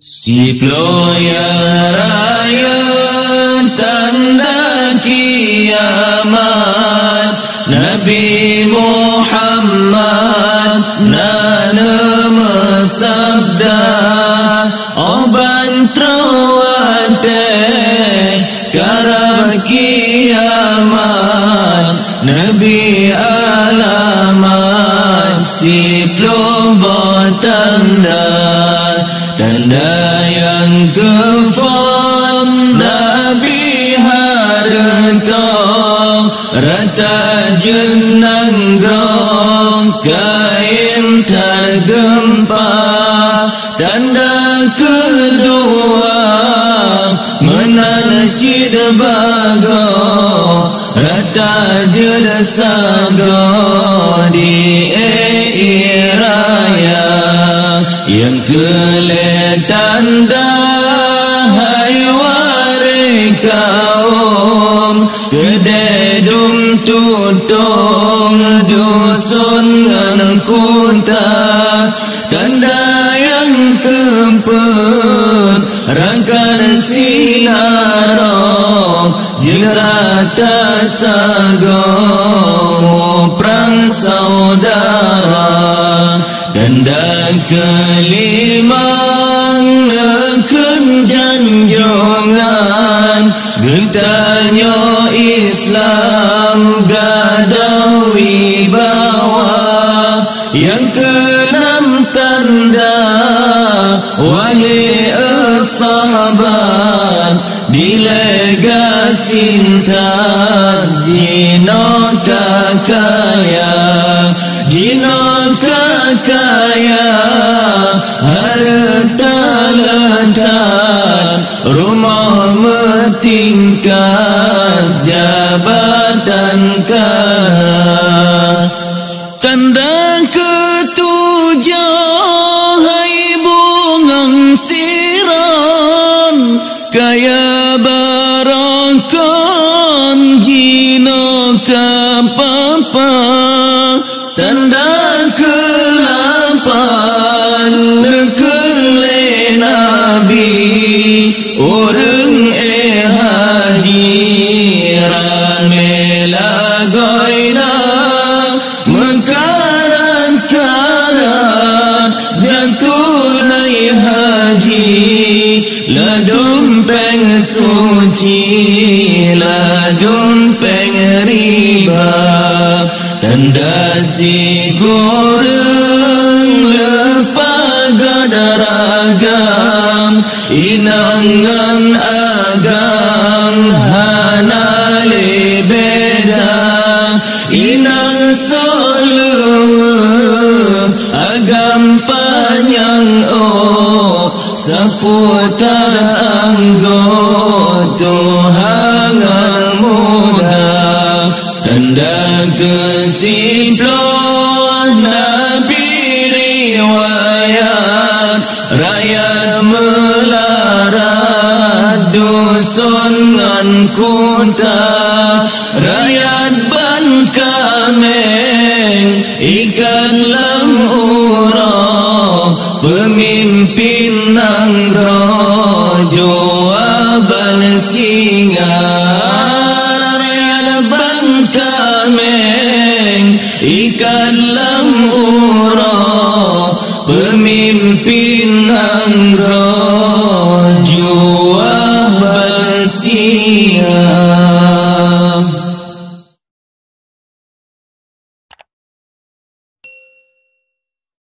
Siploya raya tanda kiamat, Nabi Muhammad nana sabda oban trawate karab kiamat, Nabi alamat siplo tanda yang kefon Nabi harta rata jenang gong kaim tergempa, tanda kedua menanasyid bago rata jelasago di raya yang tanda hai wari kaum kededum tutong dusun ngan kunta, tanda yang kempun rangkan sinarong jerata sagong perang saudara, tanda kelima kenjanjongan gentanyo Islam gadawi bawa, yang keenam tanda wahai sahabat dilegasintan jino kakaya harta letak rumah metingkat jabatan kaya, tanda ketujuh hai bungang siran kaya barakan jino kapapa, tanda ke-8 nekele Nabi orang haji ramela goina mengkaran-karan jantunai haji ladum peng suci ladum peng riba, tanda si goreng lepagadar-agam inangan agam hanale beda inang solo agam panjang seputar anggo Tuhan mudah, tanda kesimpulan Nabi riwayat rakyat melarat dusun ngan kunta, rakyat Bankameng ikan lam urang pemimpin nang rojo abal singa, rakyat Bankameng ikan lam urang pemimpin nang rojo